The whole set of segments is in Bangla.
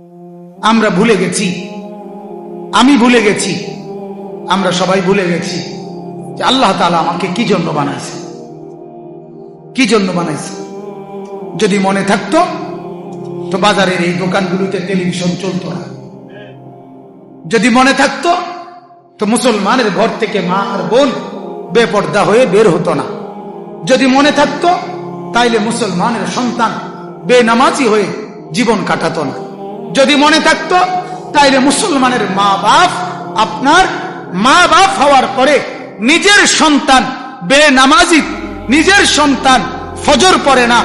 আমরা ভুলে গেছি, আমি ভুলে গেছি, আমরা সবাই ভুলে গেছি যে আল্লাহ তাআলা আমাকে কি জন্য বানাইছে, কি জন্য বানাইছে। যদি মনে থাকতো তো বাজারের এই দোকানগুলোতে টেলিভিশন চলতো না। যদি মনে থাকতো তো মুসলমানের ঘর থেকে মা আর বোন বেপর্দা হয়ে বের হতো না। যদি মনে থাকতো তাইলে মুসলমানের সন্তান বেনামাজি হয়ে জীবন কাটাতো না। যদি মনে থাকতো তাইলে মুসলমানের মা বাপ, আপনার মা বাপ হওয়ার পরে নিজের সন্তান বেনামাজি, নিজের সন্তান ফজর পড়ে না,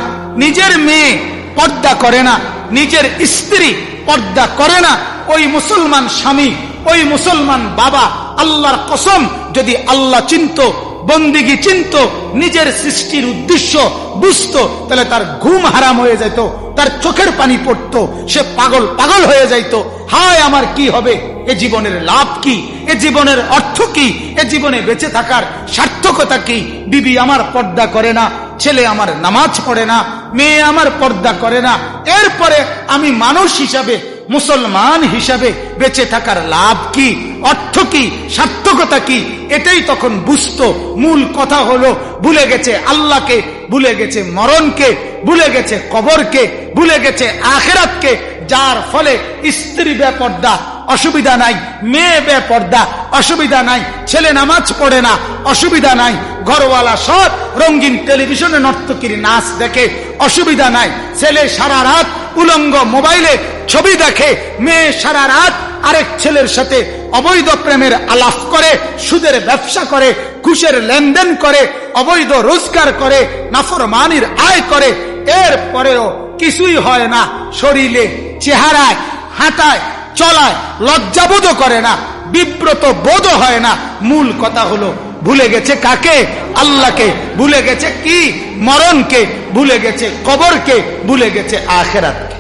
নিজের মেয়ে পর্দা করে না, নিজের স্ত্রী পর্দা করে না, ওই মুসলমান স্বামী, ওই মুসলমান বাবা আল্লাহর কসম যদি আল্লাহ চিনতো, বন্দিগি চিনতো, নিজের সৃষ্টির উদ্দেশ্য বুঝতো, তাহলে তার ঘুম হারাম হয়ে যেত, তার চোখের পানি পড়তো, সে পাগল পাগল হয়ে যাইতো। হায় আমার কি হবে, এ জীবনের লাভ কি, এ জীবনের অর্থ কি, এ জীবনে বেঁচে থাকার সার্থকতা কি। বিবি আমার পর্দা করে না, ছেলে আমার নামাজ পড়ে না, মেয়ে আমার পর্দা করে না, এরপরে আমি মানুষ হিসাবে, মুসলমান হিসাবে বেঁচে থাকার লাভ কি, অর্থ কি, সার্থকতা কি, এটাই তখন বুঝতো। মূল কথা হলো ভুলে গেছে আল্লাহকে, ভুলে গেছে মরণকে, ভুলে গেছে কবরকে, ভুলে গেছে আখিরাতকে। যার ফলে স্ত্রী বেপর্দা, অসুবিধা নাই, মেয়ে বেপর্দা, অসুবিধা নাই, ছেলে নামাজ পড়ে না, অসুবিধা নাই, ঘরওয়ালা সব রঙিন টেলিভিশনে নর্তকীর নাচ দেখে, অসুবিধা নাই, ছেলে সারা রাত উলঙ্গ মোবাইলে ছবি দেখে, মেয়ে সারা রাত আরেক ছেলের সাথে অবৈধ প্রেমের আলাপ করে, সুদের ব্যবসা করে, ঘুষের লেনদেন করে, অবৈধ রোজগার করে, নাফরমানির আয় করে, এর পরেও কিছুই হয় না। শরীরে, চেহারায়, হাঁটায়, চলায় লজ্জাবোধ করে না, বিব্রত বোধ হয় না। মূল কথা হলো ভুলে গেছে কাকে? আল্লাহকে। ভুলে গেছে কি? মরণকে। ভুলে গেছে কবরকে। ভুলে গেছে আখিরাতকে।